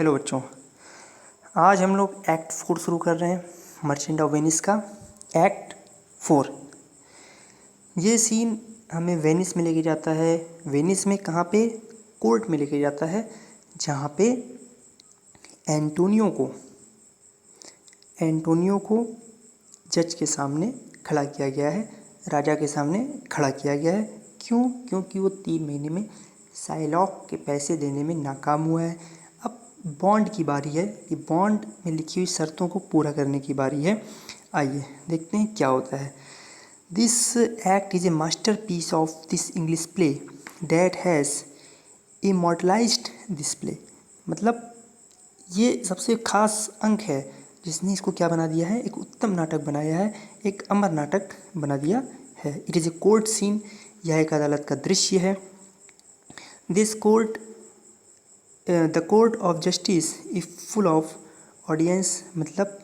Hello बच्चों, आज हम लोग एक्ट 4 शुरू कर रहे हैं मर्चेंट ऑफ वेनिस का। एक्ट 4। ये सीन हमें वेनिस में लेके जाता है। वेनिस में कहाँ पे? कोर्ट में लेके जाता है, जहाँ पे एंटोनियो को जज के सामने खड़ा किया गया है, राजा के सामने खड़ा किया गया है। क्यों? क्योंकि वो 3 महीने में साइलॉक के पैसे देने में नाकाम हुआ है। अब बॉन्ड की बारी है कि बॉन्ड में लिखी हुई शर्तों को पूरा करने की बारी है। आइए देखते हैं क्या होता है। This act is a masterpiece of this English play that has immortalised this play. मतलब ये सबसे खास अंक है जिसने इसको क्या बना दिया है, एक उत्तम नाटक बनाया है, एक अमर नाटक बना दिया है। It is a court scene, यह एक अदालत का दृश्य है। This court the court of justice is full of audience, मतलब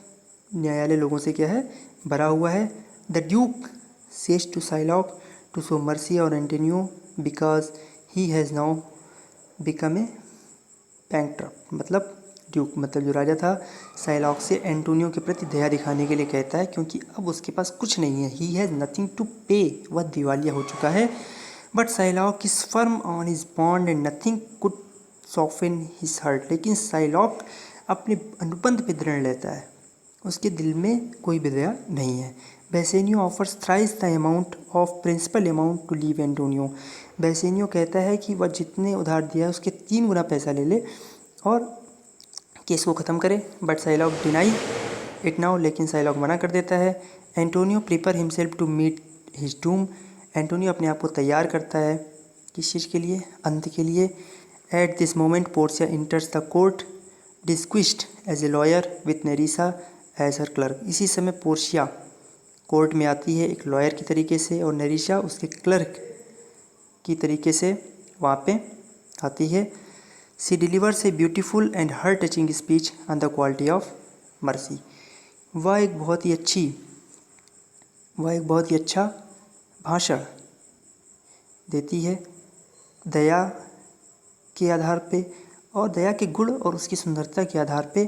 न्यायालय लोगों से क्या है, भरा हुआ है। The duke says to Shylock to show mercy और Antonio because he has now become a bankrupt. मतलब ड्यूक मतलब जो राजा था, साइलॉक से एंटोनियो के प्रति दया दिखाने के लिए कहता है, क्योंकि अब उसके पास कुछ नहीं है। ही हैज़ नथिंग टू पे, वह दिवालिया हो चुका है। But Psylocke is firm on his bond and nothing could soften his heart. लेकिन साइलॉक अपने अनुबंध पे दृढ़ लेता है, उसके दिल में कोई भी दया नहीं है। Bassanio offers thrice the amount of principal amount to leave Antonio. Bassanio कहता है कि वह जितने उधार दिया है उसके 3 गुना पैसा ले ले और केस को ख़त्म करे। But Shylock deny it now, लेकिन साइलॉक मना कर देता है। Antonio prepare himself to meet his doom. Antonio अपने आप को तैयार करता है किस चीज़ के लिए? अंत के लिए। At this moment Portia enters the court disguised as a lawyer with Nerissa as her clerk. इसी समय पोर्शिया कोर्ट में आती है एक लॉयर की तरीके से, और नेरिसा उसके क्लर्क की तरीके से वहाँ पे आती है। She delivers a beautiful and heart touching speech on the quality of mercy. वह एक बहुत ही अच्छा भाषण देती है दया के आधार पे, और दया के गुण और उसकी सुंदरता के आधार पे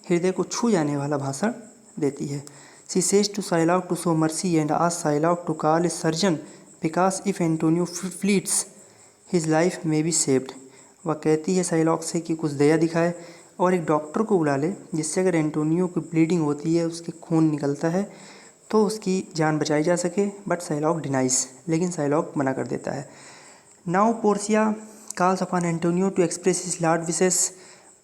हृदय को छू जाने वाला भाषण देती है। She says to Shylock to show mercy and ask Shylock to call a surgeon because if Antonio bleeds his life may be saved. वह कहती है साइलॉक से कि कुछ दया दिखाए और एक डॉक्टर को बुला ले, जिससे अगर एंटोनियो की ब्लीडिंग होती है, उसके खून निकलता है, तो उसकी जान बचाई जा सके। बट साइलॉक डिनाइज, लेकिन साइलॉक मना कर देता है। Now Portia calls upon Antonio to express his last wishes.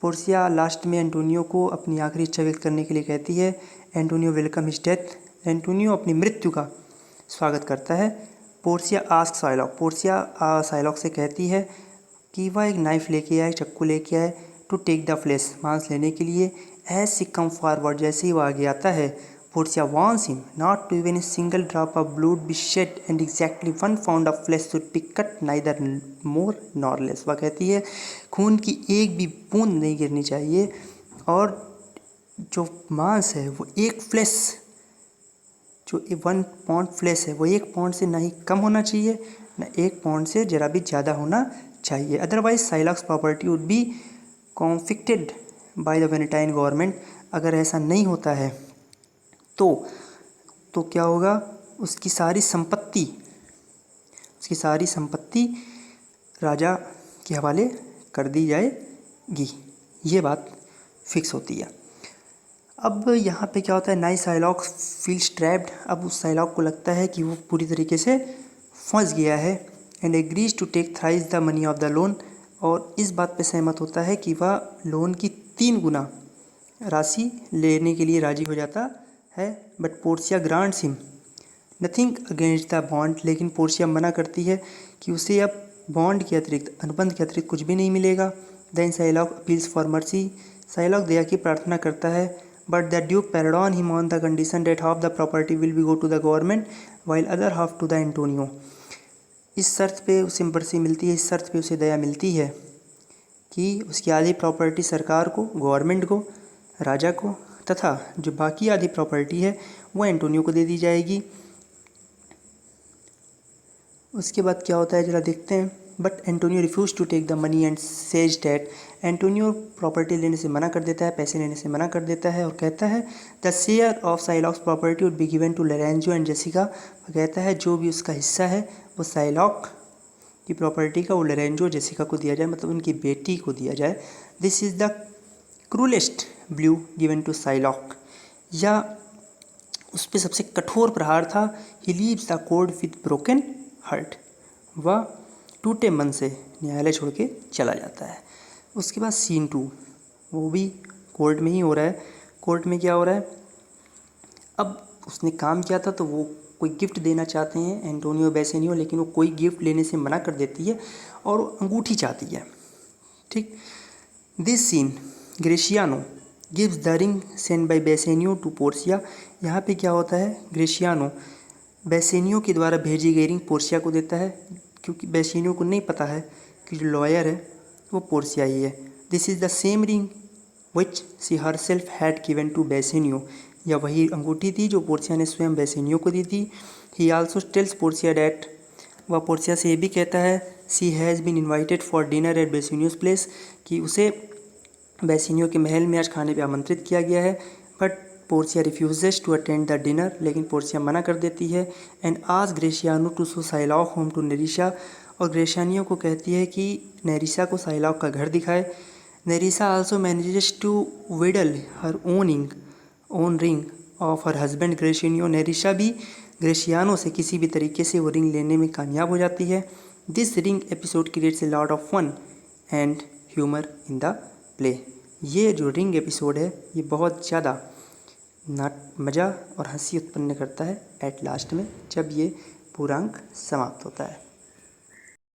Portia last में एंटोनियो को अपनी आखिरी इच्छा व्यक्त करने के लिए कहती है। Antonio welcome his death. Antonio अपनी मृत्यु का स्वागत करता है। Portia ask Psylocke, Portia Psylocke से कहती है कि वह एक नाइफ लेके आए, चक्कू लेके आए, टू टेक द फ्लेश, मांस लेने के लिए। एज सी कम फॉरवर्ड, जैसे ही वो आगे आता है, Portia warns him not to even a single drop of blood be shed and exactly 1 pound of flesh should be cut, neither more nor less. वह कहती है खून की एक भी बूंद नहीं गिरनी चाहिए, और जो मांस है वो एक फ्लेश, जो 1 पाउंड फ्लेश है वो 1 पाउंड से ना ही कम होना चाहिए, ना 1 पाउंड से ज़रा भी ज़्यादा होना चाहिए। Otherwise Shylock's property would be confiscated by the Venetian government. अगर ऐसा नहीं होता है तो क्या होगा? उसकी सारी संपत्ति राजा के हवाले कर दी जाएगी। ये बात फिक्स होती है। अब यहाँ पे क्या होता है, नाई साइलॉक फील्स ट्रैप्ड। अब उस साइलॉक को लगता है कि वो पूरी तरीके से फंस गया है। And agrees to take thrice the money of the loan, और इस बात पे सहमत होता है कि वह लोन की 3 गुना राशि लेने के लिए राजी हो जाता है। But Portia grants him nothing against the bond, लेकिन पोर्शिया मना करती है कि उसे अब बॉन्ड के अतिरिक्त, अनुबंध के अतिरिक्त कुछ भी नहीं मिलेगा। Then Shylock appeals for mercy, Shylock दया की प्रार्थना करता है। But the duke pardon him on the condition that half the property will be go to the government while other half to the Antonio. इस शर्त पे उसे मर्सी मिलती है, इस शर्त पे उसे दया मिलती है कि उसकी आधी प्रॉपर्टी सरकार को, गवर्नमेंट को, राजा को, तथा जो बाकी आधी प्रॉपर्टी है वो एंटोनियो को दे दी जाएगी। उसके बाद क्या होता है ज़रा देखते हैं। But Antonio refuse to take the money and says that, Antonio property लेने से मना कर देता है, पैसे लेने से मना कर देता है और कहता है the share of Shylock's property would be given to Lorenzo and Jessica. वो कहता है जो भी उसका हिस्सा है वो साइलॉक की प्रॉपर्टी का वो लोरेंजो और जेसिका को दिया जाए, मतलब उनकी बेटी को दिया जाए। This is the cruellest blow given to Shylock, या उस पर सबसे कठोर प्रहार था। He leaves the court with broken heart, वह टूटे मन से न्यायालय छोड़ के चला जाता है। उसके बाद सीन 2 वो भी कोर्ट में ही हो रहा है। कोर्ट में क्या हो रहा है, अब उसने काम किया था तो वो कोई गिफ्ट देना चाहते हैं एंटोनियो बेसेनियो, लेकिन वो कोई गिफ्ट लेने से मना कर देती है और वो अंगूठी चाहती है। ठीक, this scene Gratiano gives the ring send by Bassanio to Portia. यहाँ पे क्या होता है, ग्रेशियानो बेसेनियो के द्वारा भेजी गई रिंग पोर्सिया को देता है, क्योंकि बेसेनियो को नहीं पता है कि जो लॉयर है वो पोर्सिया ही है। This is the same ring which she herself had given to Bassanio, या वही अंगूठी थी जो पोर्सिया ने स्वयं बेसेनियो को दी थी। He also tells Portia that, वह पोर्सिया से ये भी कहता है she has been invited for dinner at Bassanio's place, कि उसे बेसेनियो के महल में आज खाने पे आमंत्रित किया गया है। But Portia refuses to attend the dinner, लेकिन पोर्सिया मना कर देती है। एंड आज Gratiano to show Shylock home to Nerissa, और ग्रेशियानियो को कहती है कि नेरिशा को साइलॉक का घर दिखाए। Nerissa also manages to wheedle her own ring of her husband Gratiano, Nerissa भी ग्रेशियानो से किसी भी तरीके से वो रिंग लेने में कामयाब हो जाती है। This ring episode creates a lot of fun and humour in the play. ये जो रिंग एपिसोड है ये बहुत ज़्यादा मज़ा और हंसी उत्पन्न करता है एट लास्ट में, जब ये पूरा अंक समाप्त होता है।